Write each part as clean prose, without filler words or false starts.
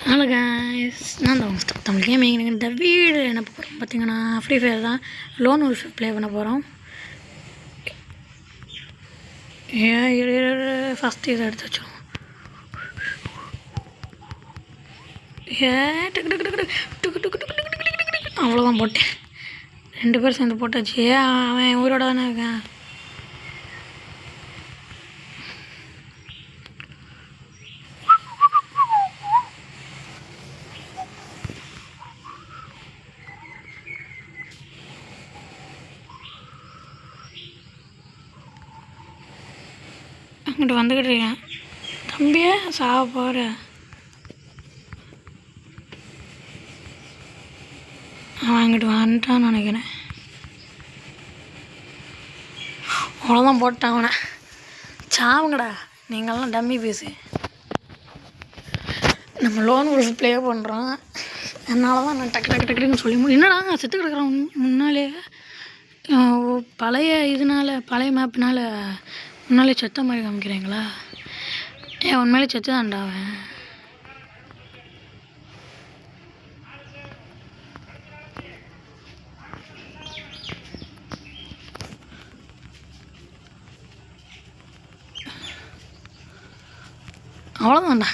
Hello guys, நான் தான் உங்கள் தமிழ் கேமிங். இந்த வீடு என்ன போகிறோம் பார்த்தீங்கன்னா, ஃப்ரீ ஃபயர் தான். லோன் உல்ஃப் ப்ளே பண்ண போகிறோம். ஃபஸ்ட்டு இதை எடுத்து வச்சோம். அவ்வளோதான் போட்டேன். 2 பேர் சேர்ந்து போட்டாச்சு. அவன் ஊரோட தானே இருக்கான். அங்கிட்டு வந்துக்கிட்டு இருக்கேன். தம்பியே சாக போகிற. அவன் அங்கிட்டு வந்துட்டான்னு நினைக்கிறேன். அவ்வளோதான் போட்டான் அவனை. சாவுங்கடா, நீங்கள்லாம் டம்மி பீஸு. நம்ம லோன் ஒரு ப்ளே பண்ணுறோம். அதனால தான் நான் டக்கு டக்கு டக்குன்னு சொல்லி என்னடா செத்து கிடக்குறேன் முன்னாலே. பழைய பழைய மேப்னால் முன்னாலே செத்த மாதிரி காமிக்கிறீங்களா? உண்மையிலே செத்து தான்டா அவன். அவ்வளோதான்டா.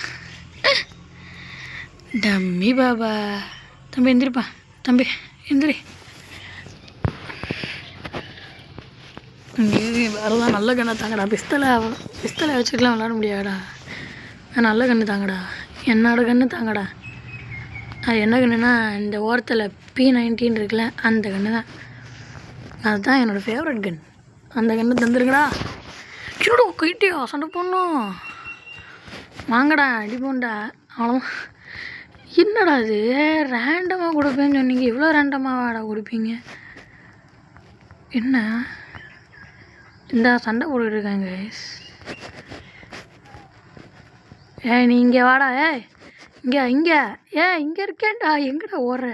டம்மி பாபா. தம்பி எந்திரிப்பா, தம்பி எந்திரி. வேறுதான் நல்ல கண்ணை தாங்கடா. பிஸ்தலை வச்சுக்கலாம் விளாட முடியாடா. நல்ல கண்ணு தாங்கடா, என்னோட கண்ணு தாங்கடா. அது என்ன கண்ணுன்னா, இந்த ஓரத்தில் P19 இருக்குல்ல, அந்த கண்ணு தான். அதுதான் என்னோடய ஃபேவரட் கன். அந்த கண்ணு தந்துருங்கடா. கிடோ கைட்டியா சண்டை போடணும். வாங்கடா அடிப்போண்டா. அவ்வளோ என்னடா இது ரேண்டமாக கொடுப்பேன்னு சொன்னீங்க. இவ்வளோ ரேண்டமாக வாடா கொடுப்பீங்க என்ன? இந்த சண்டை போட்டுக்கிட்டு இருக்காங்க. நீ இங்கே வாடா. இங்கே இங்கே இருக்கேன்டா. எங்கடா ஓடுற?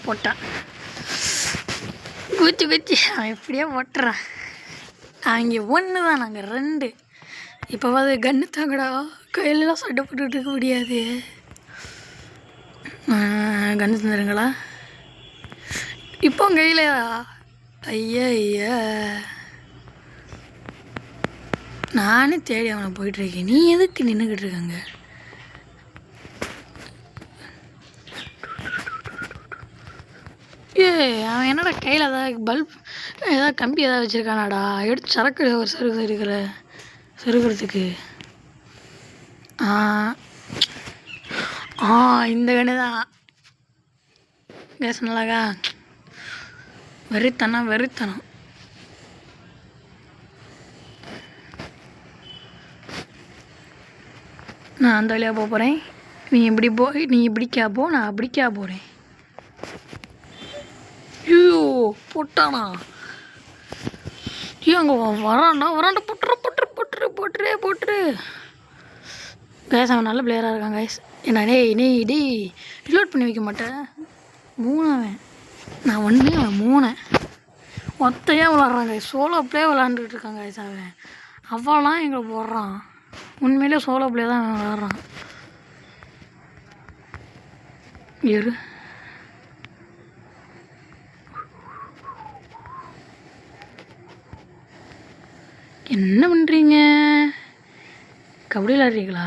போட்டான் குச்சி அவன் எப்படியே போட்டுறான். அவங்க ஒன்று தான், நாங்கள் 2. இப்போவாது கன்று தாங்கடா. கையிலலாம் சண்டை போட்டுக்கிட்டு இருக்க முடியாது. கன்று தந்துடுங்களா இப்போ கையிலையா? ஐயா நானே தேடி அவனை போயிட்டுருக்கேன். நீ எதுக்கு நின்றுக்கிட்டு இருக்காங்க? அவன் என்னடா கையில் ஏதாவது பல்ப் ஏதாவது கம்பி ஏதாவது வச்சுருக்கானாடா? எடுத்து சரக்கு ஒரு செருக்கிறதுக்கு. இந்த கண்ணு தான் கேஸ். நல்லாக்கா வெறித்தனம். நான் அந்த வழியாக போகிறேன். நீ இப்படிக்கா போ, நான் அப்படிக்கா போகிறேன். ஐயோ போட்டானா? அங்கே வராண்டா போட்டுரு. கேஸ் அவன் நல்ல பிளேயராக இருக்கான் கைஸ். என்ன நீ ரிலோட் பண்ணி வைக்க மாட்டேன். 3 அவன், நான் 1 அவன் 3. ஒத்தையாக விளாட்றான் கைஸ். சோலோ பிளே விளாண்டுக்கிட்டு இருக்கான் கைஸ். அவெல்லாம் எங்களை போடுறான். உண்மையிலே சோலோ பிளே தான் அவன் விளாட்றான். என்ன பண்ணுறீங்க? கபடி விளாட்றீங்களா?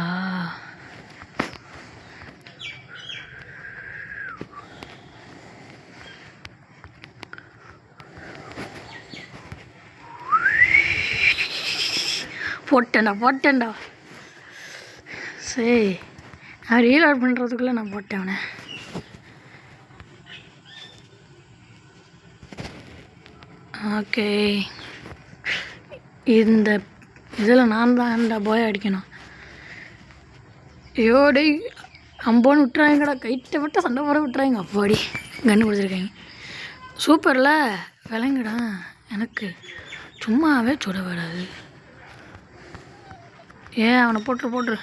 போட்டேன்டா. சரி, நான் ரீலோட் பண்ணுறதுக்குள்ளே நான் போட்டேன் அவனை. ஓகே, இந்த இதில் நான் தான் போய் அடிக்கணும். ஐயோடே அம்போன்னு விட்டுறாங்கடா. கைட்டை விட்டு சண்டை போட விட்டுறாங்க. அப்பாடி கன்று கொடுத்துருக்காங்க. சூப்பரில் விளங்குடா. எனக்கு சும்மாவே சுட வராது. அவனை போட்டுரு.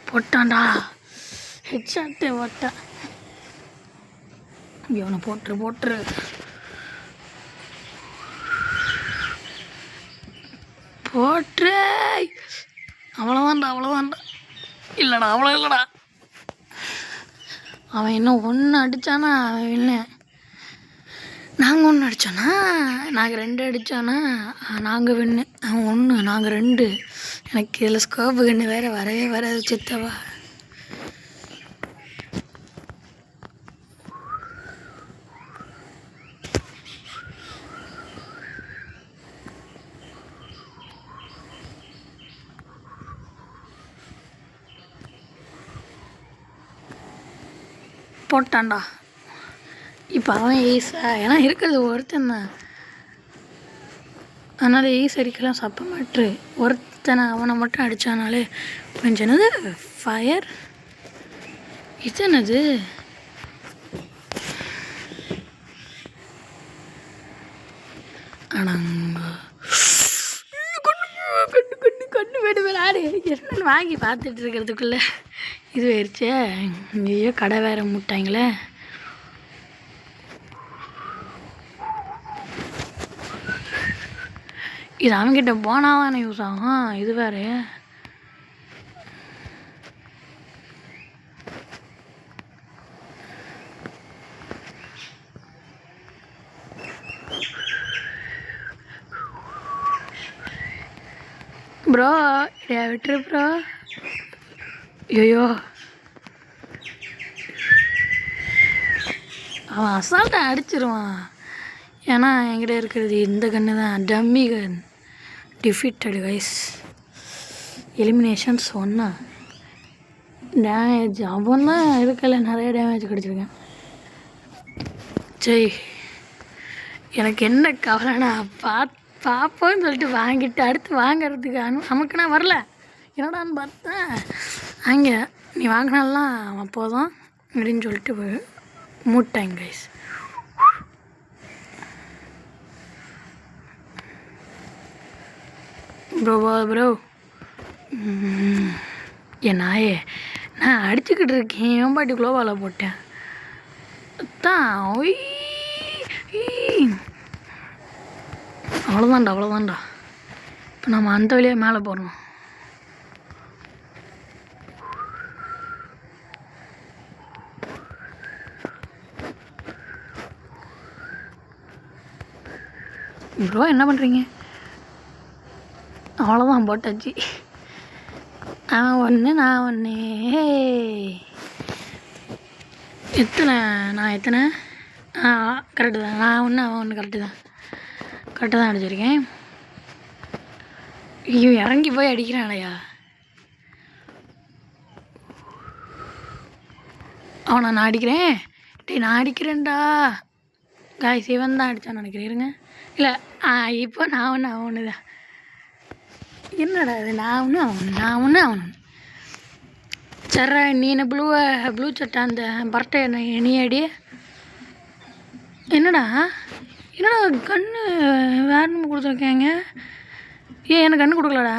போட்டான்டா, ஹெட்ஷாட்டு ஓட்ட. அவனை போட்டுரு. அவ்வளோதான்டா. இல்லைடா, அவ்வளோ இல்லைடா. அவன் இன்னும் 1 அடித்தானா அவன் இல்லை. நாங்கள் 1 அடித்தோன்னா, நாங்கள் 2 அடித்தோன்னா நாங்கள் வின்னு. அவன் 1, நாங்கள் 2. எனக்கு இதில் ஸ்கோப்பு கண்ணு வேறு வரவே வராது சித்தவா. போட்டான்டா. இப்போ அவன் ஈஸா, ஏன்னா இருக்கிறது ஒருத்தன் தான், அதனால் ஈஸ் அடிக்கலாம் சப்ப மாட்ரு. ஒருத்தனை அவனை மட்டும் அடித்தானாலே கொஞ்சம் என்னது ஃபயர். இது என்னது? அடங்க கண்ணு வேடு ஆடு என்னன்னு வாங்கி பார்த்துட்டு இருக்கிறதுக்குள்ளே இது ஆயிடுச்சே. ஐயோ, கடை வேற முட்டாங்களே. இது அவன்கிட்ட போனால் தானே யூஸ் ஆகும். இது வேறு ப்ரோ. விட்டுரு ப்ரோ. ஐயோ, அவன் அசால்ட்டாக அடிச்சிருவான். ஏன்னா என்கிட்ட இருக்கிறது இந்த கன்று தான், டம்மி கன். டிஃபீட்டடு கைஸ். எலிமினேஷன்ஸ் 1. டேமேஜ் அவன் தான் இருக்கல, நிறைய டேமேஜ் கிடச்சிருக்கேன். சரி, எனக்கு என்ன கவலைனா பார்ப்போன்னு சொல்லிட்டு வாங்கிட்டு அடுத்து வாங்கிறதுக்கு நமக்குன்னா வரல. என்னடான்னு பார்த்தேன், அங்கே நீ வாங்கினாலாம் அவன் போதும் அப்படின்னு சொல்லிட்டு மூட்டாங்க கைஸ். ப்ரோ என் நாயே, நான் அடிச்சுக்கிட்டு இருக்கேன். என் பாட்டி குளோவால் போட்டேன் தான். அவ்வளோதான்டா. இப்போ நம்ம அந்த வழியாக மேலே போகிறோம். ப்ரோ என்ன பண்ணுறீங்க? அவ்வளோதான், போட்டாச்சு. அவன் 1, நான் 1. நான் எத்தனை? கரெக்டு தான். நான் 1, அவன் 1. கரெக்டாக தான் அடிச்சிருக்கேன். ஐயோ, இறங்கி போய் அடிக்கிறானையா அவனை. நான் அடிக்கிறேன். நான் அடிக்கிறேன்டா காய். சிவன் தான் அடித்தான்னு நினைக்கிறேன். இருங்க, இல்லை இப்போ நான் 1, அவன் 1 தான். என்னடா இது? நான் 1 அவன். சரி, நீ என்ன ப்ளூ சட்டை அந்த பரட்டை நீ அடி. என்னடா கண்ணு வேறு நம்ம கொடுத்துருக்கேங்க. எனக்கு கண்ணு கொடுக்கலடா.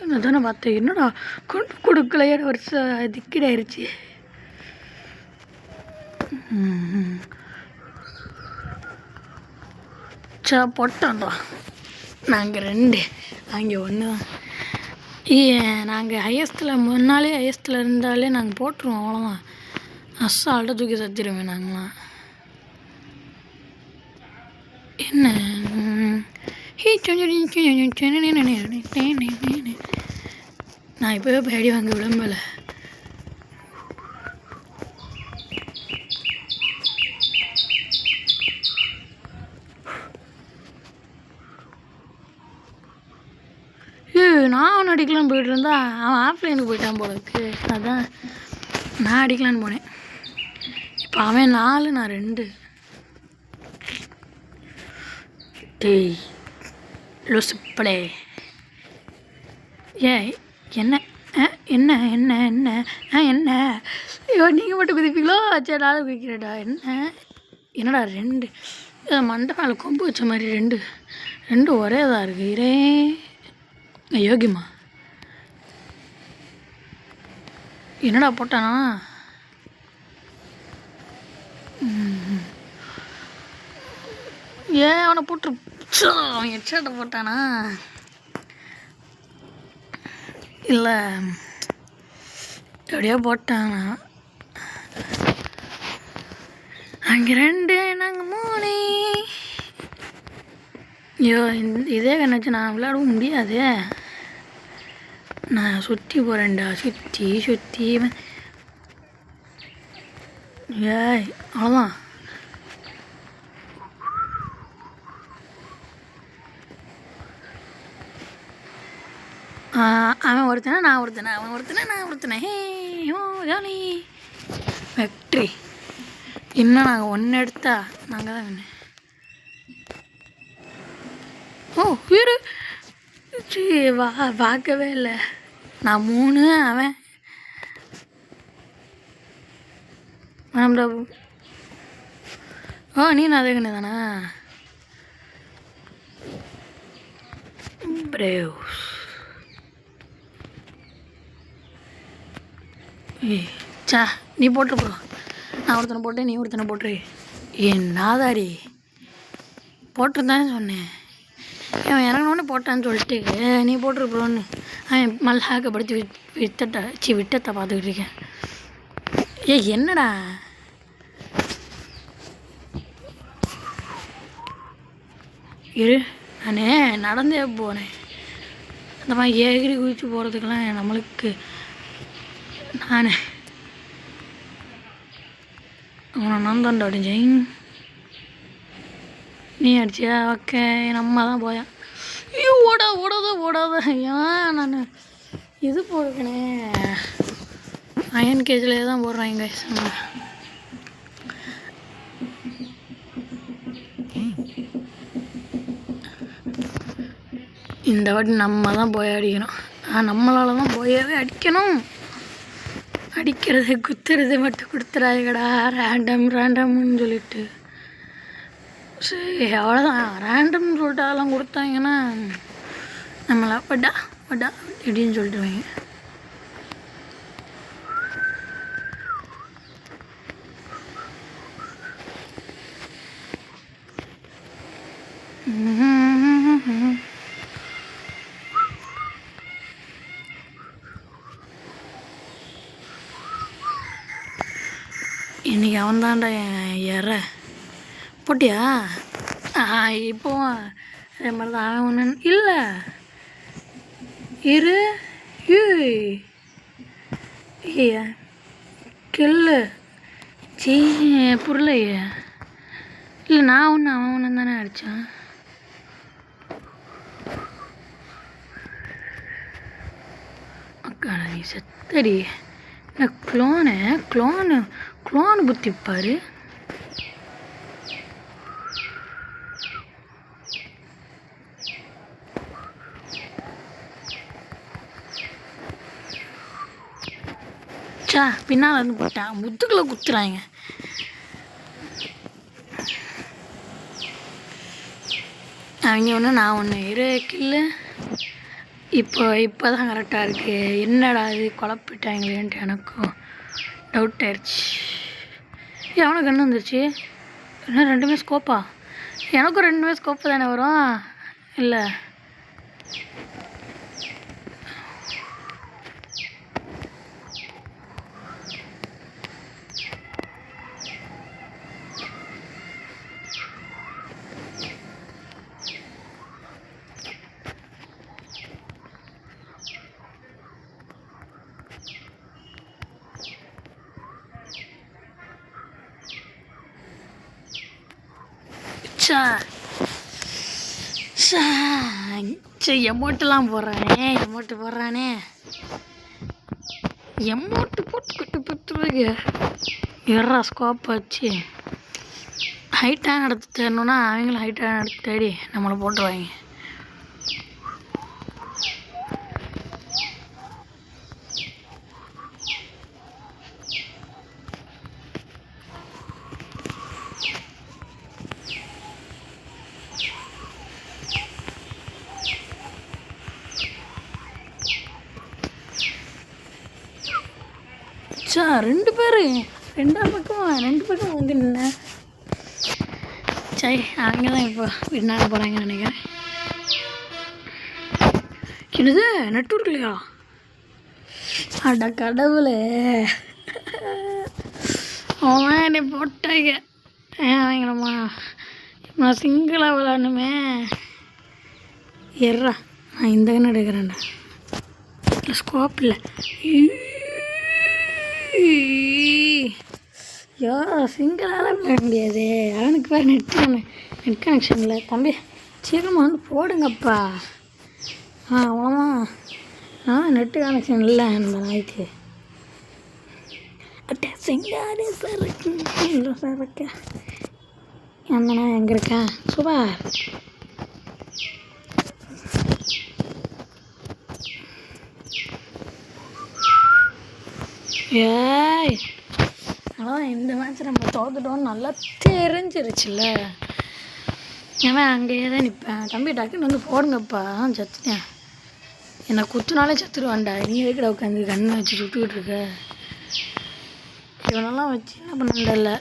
நான் தானே பார்த்தேன். என்னடா கண்ணு கொடுக்கலையே, வருஷம் திக்கிடாயிருச்சு. போட்டோம்டா. நாங்கள் 2, அங்கே 1 தான். நாங்கள் ஹையஸ்ட்டில் முன்னாலே ஹையஸ்ட்டில் இருந்தாலே நாங்கள் போட்டுருவோம். அவ்வளோதான், அசால்ட்டாக தூக்கி சத்திடுவேன் நாங்களாம். என்ன நான் இப்போவே பேடி வாங்க விளம்பல. நான் அவன் அடிக்கலான்னு போயிட்டு இருந்தா அவன் ஆஃப்லைனுக்கு போயிட்டான் போல இருக்கு. அதான் நான் அடிக்கலான்னு போனேன். இப்போ அவன் 4, நான் 2. டேய் லூசுப்பளே, என்ன என்ன என்ன என்ன என்ன ஐயோ நீங்கள் மட்டும் குதிப்பீங்களோ? சரி நானும் குதிக்கிறேன்டா. என்னடா ரெண்டு மண்டை மேலே கொம்பு வச்ச மாதிரி ரெண்டு ஒரே இதாக இருக்குது. யோகிமா என்னடா போட்டானா? ஏன் அவனை போட்டு அவன் ஹெட்ஷாட்டை போட்டானா? இல்லை எப்படியோ போட்டானா? அங்கே 2 நாங்கள் 3. ஐயோ இதே கண்ணாச்சு நான் விளையாடவும் முடியாது. நான் சுற்றி போகிறேன்டா, சுற்றி ஏய் அவ்வளோதான். அவன் ஒருத்தனை நான் ஒருத்தனை ஹே ஓ ஜாலி வெற்றி. இன்னும் நாங்கள் ஒன்று எடுத்தா நாங்கள் தான் வேணும். ஓ வீடு பார்க்கவே இல்லை. நான் 3 அவன் பிரபு. ஓ நீ அதே கண்ணு தானா? பிரேவ் சா நீ போட்டு போ. நான் ஒருத்தனை போட்டேன், நீ ஒருத்தனை போட்டுரு. என் நாதாரி போட்டிருந்தானே சொன்னேன். அவன் இறங்கினோடனே போட்டான்னு சொல்லிட்டு நீ போட்டிருப்போன்னு அவன் மல்லாக்கப்படுத்தி விட்டத்தை பார்த்துக்கிட்டு இருக்கேன். என்னடா இரு நானே நடந்தே போனேன். அந்த மாதிரி ஏகிரி குதிச்சு போகிறதுக்கெல்லாம் நம்மளுக்கு நான் அவனை நந்தாண்டா அடிஞ்சேன். நீ அடிச்சியா? ஓகே நம்ம தான் போயான். ஐயோ ஓடாத ஏன் நான் இது போடுறேனே அயன் கேஜிலே தான் போடுறாங்க. இந்த வாட்டி நம்ம தான் போய் அடிக்கணும். நம்மளால தான் போயவே அடிக்கணும். அடிக்கிறது குத்துறது மட்டும் கொடுத்துறாங்கடா ரேண்டம்னு சொல்லிட்டு. சரி அவ்வளோதான். ரேண்டம்னு சொல்லிட்டு அதெல்லாம் கொடுத்தாங்கன்னா நம்மளா வடா இப்படின்னு சொல்லிட்டுருவாங்க. இன்றைக்கி அவன் தான்டா ஏற போட்டியா? இப்போ அதே மாதிரி தான் அவன் ஒன்று இல்லை இரு கில்லு புரியலையே. இல்லை நான் அவன் ஒன்று தானே அடித்தான். அக்கா நீ செத்தடி. க்ளோனு புத்திப்பாரு. சா பின்னால் வந்து போட்டான். முதுகுல குத்துறாங்க. அவங்க ஒன்று நான் ஒன்று இரு கில்லு. இப்போ தான் கரெக்டாக இருக்குது. என்னடா இது குழப்பிட்டாங்களேன்ட்டு எனக்கும் டவுட் ஆயிடுச்சு. அவனுக்கு என்ன வந்துருச்சு? என்ன 2மே ஸ்கோப்பா? எனக்கும் 2மே ஸ்கோப்பு தானே வரும். இல்லை எமௌண்ட்டெலாம் போடுறானே எமௌண்ட்டு போட்டு பெற்றுருக்கு. எறா ஸ்கோப் வச்சு ஹைட்டாக நடத்து தேடணுன்னா அவங்களும் ஹைட்டாக நடத்து தேடி நம்மளை போட்டுருவாங்க. 2 பேர் 2 பக்கம் 2 பக்கம் வந்து நின்ன. சரி அவங்க தான் இப்போ விண்ணாட போகிறாங்கன்னு நினைக்கிறேன். என்னது நெட்வொர்க் இல்லையா? அட கடவுளே, அவன் என்னை போட்டாங்க. அவங்களம்மா நான் சிங்கிளாக விளாடணுமே. எர்றா நான் இந்த கண்ணு எடுக்கிறேன்டா. இல்லை ஸ்கோப் இல்லை. ஐயோ சிங்கிளால் விளையாட முடியாது. அவனுக்கு வேறு நெட் கனெக்ஷன் இல்லை. தம்பி சீக்கிரமாக வந்து போடுங்கப்பா. அவ்வளோதான். நெட்டு கனெக்ஷன் இல்லை அந்த நாய்க்கு. சிங்காரி சரக்கு இல்லை சரக்கு. அந்த நாய் எங்கே இருக்கேன்? சூப்பர். ஏய் அதான் இந்த மேட்ச் நம்ம தோத்துட்டோன்னு நல்லா தெரிஞ்சிருச்சுல்ல. ஏன்னா அங்கேயே தான் நிற்பேன். தம்பி டக்குன்னு வந்து போடுங்கப்பா. செத்துட்டேன். என்னை குத்துனாலே செத்துருவான்டா. நீ எதுக்கிட்ட உட்காந்து கண்ணை வச்சு சுட்டுக்கிட்டு இருக்க? இவனெல்லாம் வச்சு என்ன பண்ணல.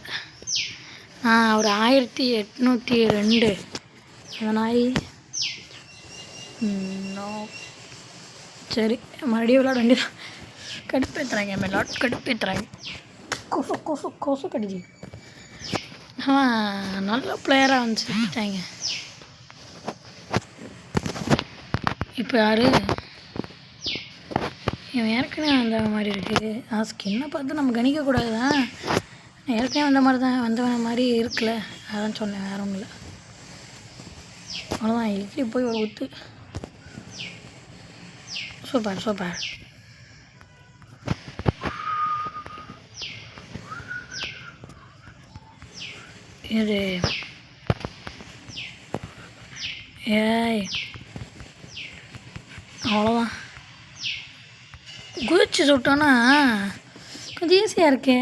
ஒரு 1802 அந்த நாய். சரி மறுபடியும் விளையாட வேண்டியதான். கடுப்பேற்றுறாங்க மேலாட் கடுப்பேற்றுறாங்க. கொசு கடிச்சு. நல்ல பிளேயராக வந்து செஞ்சுட்டாங்க. இப்போ யார்? இவன் ஏற்கனவே வந்த மாதிரி இருக்குது. ஸ்கின்னை பார்த்து நம்ம கணிக்கக்கூடாது தான். ஏற்கனவே வந்தவன மாதிரி இருக்குல்ல, அதான் சொன்னேன். வேற ஒன்றும் இல்லை. அவ்வளோதான். இட்லி போய் ஒரு ஊற்று. சூப்பர். இது ஏய் அவ்வளோதான். குதிச்சு சுட்டோன்னா கொஞ்சம் ஈஸியாக இருக்கே.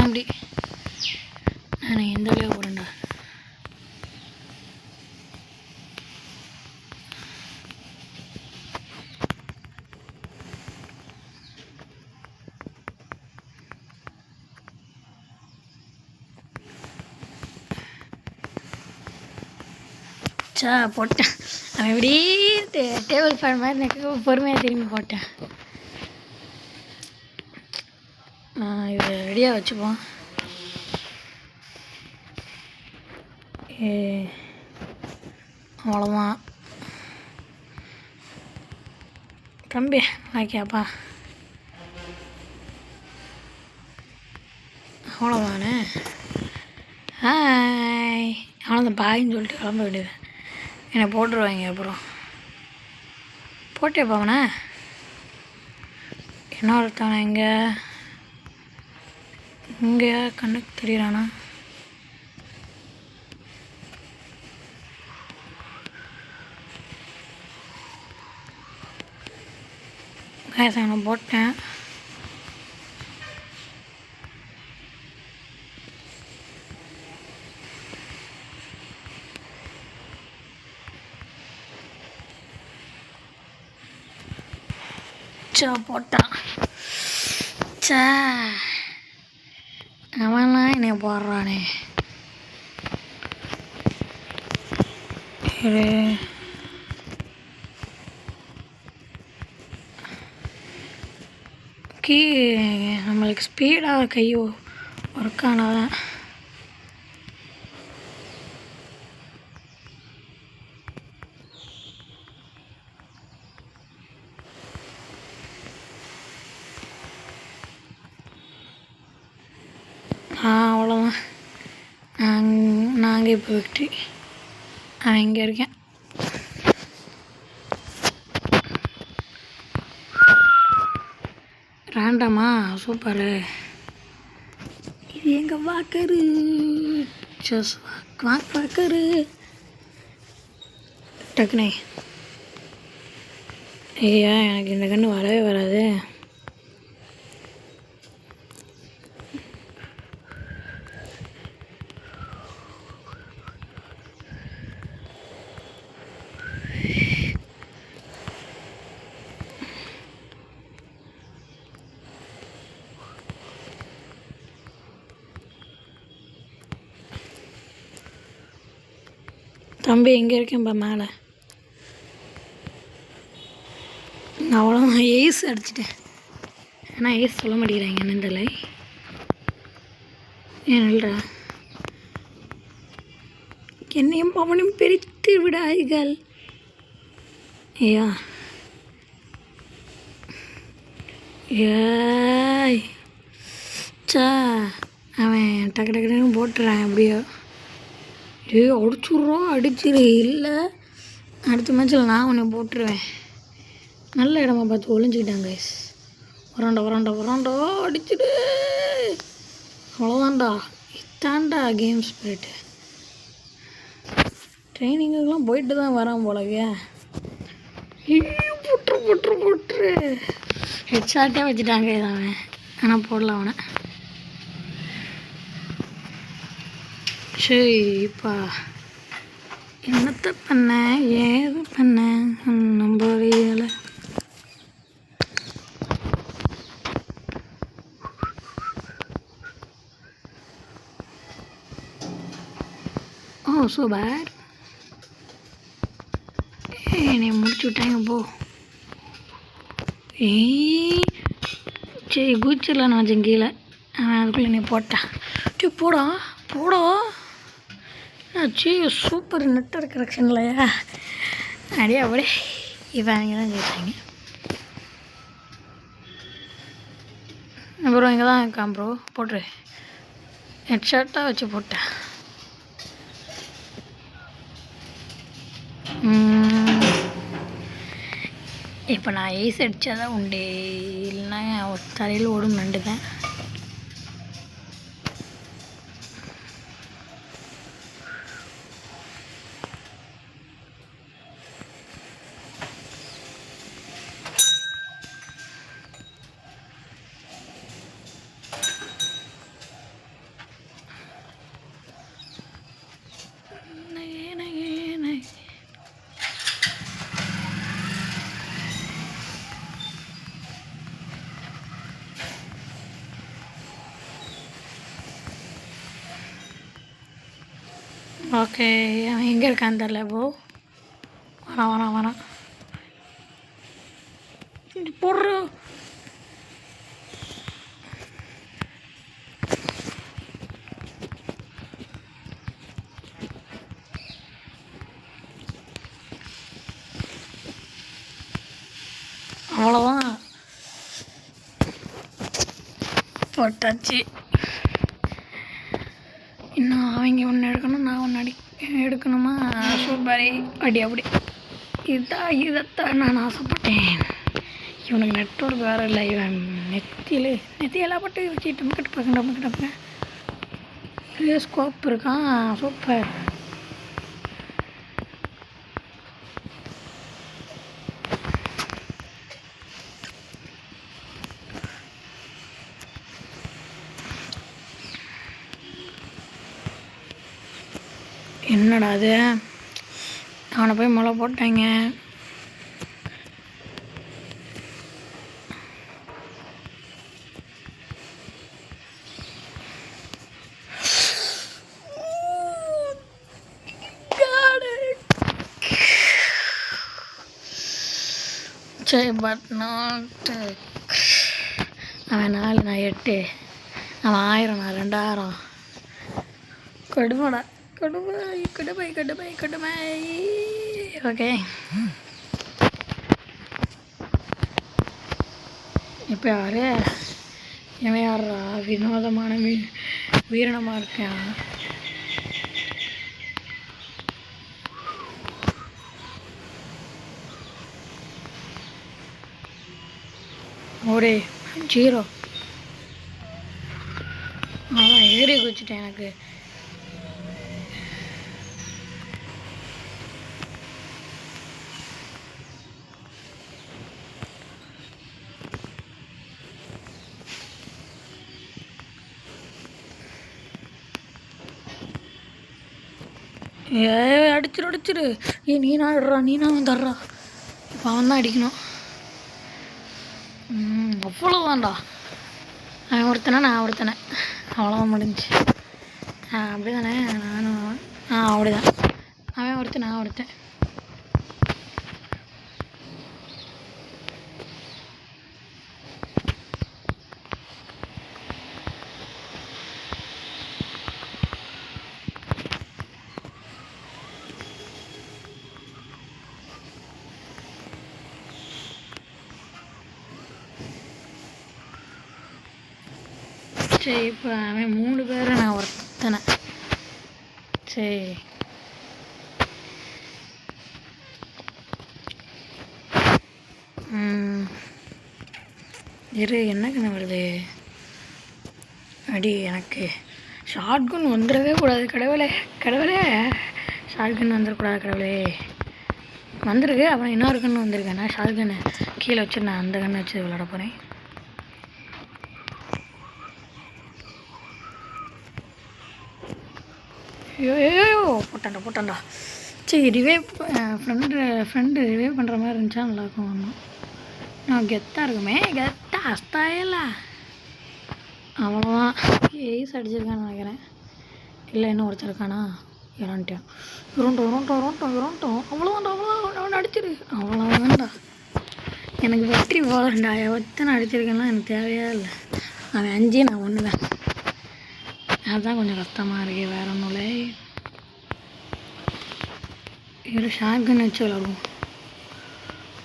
அப்படி நான் எந்த வழியாக போகிறேன்டா. போட்டேன். அவன் எப்படி டேபிள் ஃபேன் மாதிரி எனக்கு பொறுமையாக திரும்பி போட்டேன். இதை ரெடியாக வச்சுப்போம். அவ்வளோதான். தம்பி நாக்கியாப்பா. அவ்வளோதானே. அவ்வளோதான். பாயின்னு சொல்லிட்டு கிளம்ப வேண்டியது. என்னை போட்டுருவாங்க அப்புறம். போட்டே போவனே. என்ன ஒருத்தவன இங்கே கண்ணுக்கு தெரியுறானா? அவனை போட்டேன். போட்டான். அவன்லாம் என்னை போடுறானே. நம்மளுக்கு ஸ்பீடாக கை ஒர்க் ஆனாதான். அவ்வளோதான். நாங்கள் இப்போ விக்ட்ரி. அவன் இங்கே இருக்கேன். ரேண்டமா சூப்பரு. இது எங்கள் வாக்கரு. வாக்கரு டக்குனே. ஐயா எனக்கு இந்த கன்று வரவே வராது. தம்பி எங்கே இருக்கேன்ப்பா மேலே. அவ்வளோதான் ஏஸ் அடிச்சிட்டேன். ஏன்னா ஏஸ் சொல்ல மாட்டேங்கிறாங்க என்னன்னு தெரியல. ஏன் இல்லைடா, என்னையும் பவனையும் பிரித்து விடாய்கள். ஐயா ஏய் சா, அவன் டக்கு டக்குன்னு போட்டுறான் எப்படியோ. அடிச்சுட்றோம், அடிச்சிரு. இல்லை அடுத்த மேட்ச்சில் நான் உன்னை போட்டுருவேன். நல்ல இடமா பார்த்து ஒளிஞ்சிக்கிட்டாங்க. வராண்டா அடிச்சிடு. அவ்வளோதான்டா, இதான்டா கேம் ஸ்பிரிட். ட்ரைனிங்குக்கெலாம் போயிட்டு தான் வரான் போலவே. போட்டுரு ஹெட்ஷாட்டே வச்சுட்டாங்க அவன். ஆனால் போடல அவனை. சரிப்பா, என்னத்தை பண்ண ஏது பண்ண நம்பல. ஓ ஸோ பேட். என்னை முடிச்சு விட்டாங்க போ. சரி குச்சிடலாம் நான் வச்சேன் கீழே. அவன் அதுக்குள்ளே நீ போட்டான். சரி போடா. ஆச்சு சூப்பர் நெட்வொர்க் கரெக்ஷன்லையா அப்படியே இவன் அவங்க தான் கேட்டாங்க. ப்ரோ இங்கே தான் இருக்கான் ப்ரோ, போட்டுரு. ஹெட்ஷாட்டாக வச்சு போட்டேன். இப்போ நான் ஏஸ் அடித்தா தான் உண்டு, இல்லைன்னா தலையில் ஓடும் நண்டுதான். ஓகே, அவன் எங்கே இருக்கான்னு தெரில. போ வரான் போடுற. அவ்வளோதான் போட்டாச்சு. இன்னும் அவங்க ஒன்று எடுக்கணும், நான் ஒன்று எடுக்கணுமா? சூப்பர் அப்படி இதைத்தான் நான் ஆசைப்பட்டேன். இவனுக்கு நெட்வொர்க் வேறு இல்லை. இவன் நெத்தியெல்லாம் பட்டு வச்சு டம்முக்கிட்டு ஸ்கோப் இருக்கான். சூப்பர். என்னடா அது, அவனை போய் முளை போட்டாங்க. சரி பட் நாட். அவன் 4 நான் 8, அவன் 1000 நான் 2000. கொடுமைடா, கொடுமை. ஓகே, இப்போ யாரு இவன் யாரா வினோதமான வீரணமாக இருக்கான். ஒரே 0. அதான் ஏறி குச்சிட்டேன். எனக்கு அடிச்சிரு. நீனா ஆடுறா, நீனா வந்துடுறா. இப்போ அவன் தான் அடிக்கணும். அவ்வளோதான்டா. அவன் ஒருத்தனை நான் ஒருத்தனை, அவ்வளோதான் முடிஞ்சு. அப்படி தானே நானும் அப்படிதான். அவன் ஒருத்தன் சரி. இப்போ அவன் 3 பேரை நான் ஒருத்தனை. சரி, என்ன கண்ணு வருது அடி. எனக்கு ஷார்ட்கன் வந்துடவே கூடாது கடவுளே. ஷார்ட்கன் வந்துடக்கூடாது கடவுளே. வந்துருக்கு. அப்புறம் இன்னொரு கன்று வந்திருக்கேன். நான் ஷார்ட்கன்னு கீழே வச்சு நான் அந்த கண்ணை வச்சு விளாட போகிறேன். ஐயோ போட்டான்டா. சரி, ரிவைவ் ஃப்ரெண்டு ரிவைவ் பண்ணுற மாதிரி இருந்துச்சா நல்லாயிருக்கும். ஒன்றும் நான் கெத்தாக இருக்குமே. ஸ்டைல அவ்வளோதான். ஏஸ் அடிச்சிருக்கான்னு நினைக்கிறேன். இல்லை, இன்னும் ஒருத்தர் இருக்கானா? இறந்துட்டான். அவ்வளோதான்டா. அவனை அடிச்சிரு. அவ்வளோதான்டா. எனக்கு வெற்றி போகலண்டா. எத்தனை அடிச்சிருக்கேன்னா எனக்கு தேவையா இல்லை. அவன் 5, நான் 1 தான். அதுதான் கொஞ்சம் கஷ்டமாக இருக்கு. வேற ஒன்றும் இல்லை. ஒரு ஷார்ட்கன் வச்சு விளாடுவோம்.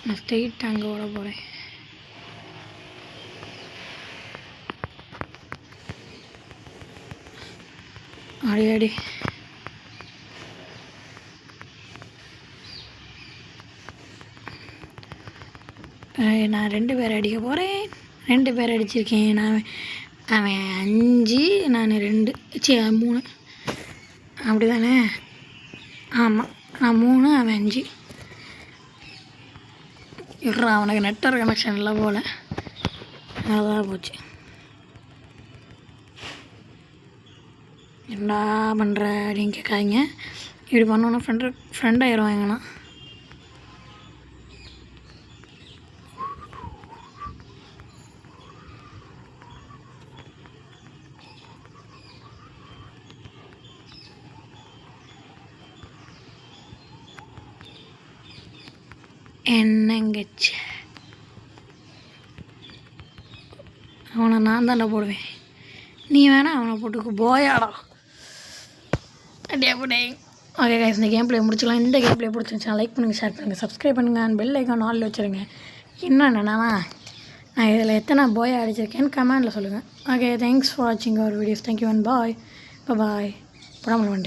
நான் ஸ்ட்ரெயிட் அங்கே ஓட போகிறேன். அடி. நான் 2 பேர் அடிக்க போகிறேன். 2 பேர் அடிச்சிருக்கேன். அவன் 5, நான் 2, 3. அப்படி தானே? ஆமாம், நான் 3, அவன் 5. இருறா, அவனுக்கு நெட்வொர்க் கனெக்ஷன் இல்லை போல். அதான் போச்சு. என்ன பண்ணுற அப்படின்னு கேட்காதீங்க. இப்படி பண்ணோன்னா ஃப்ரெண்ட் ஆயிடுவாங்கண்ணா. என்னங்கச்சு அவனை நான் தாண்டா போடுவேன். நீ வேணா அவனை போட்டுக்கு போயாடா. அப்படியே. ஓகே கைஸ், இந்த கேம் பிளே முடிச்சுக்கலாம். இந்த கேம் பிளே பிடிச்சிருந்துச்சுன்னா லைக் பண்ணுங்கள், ஷேர் பண்ணுங்கள், சப்ஸ்கிரைப் பண்ணுங்கள். அண்ட் பெல் ஐக்கான் ஆலில் வச்சுருங்க. என்னென்னா நான் இதில் எத்தனை போயா அடிச்சிருக்கேன்னு கமெண்டில் சொல்லுங்கள். ஓகே, தேங்க்ஸ் ஃபார் வாட்சிங் our videos. Thank you and bye. Bye bye. படாமல் பண்ணுறேன்.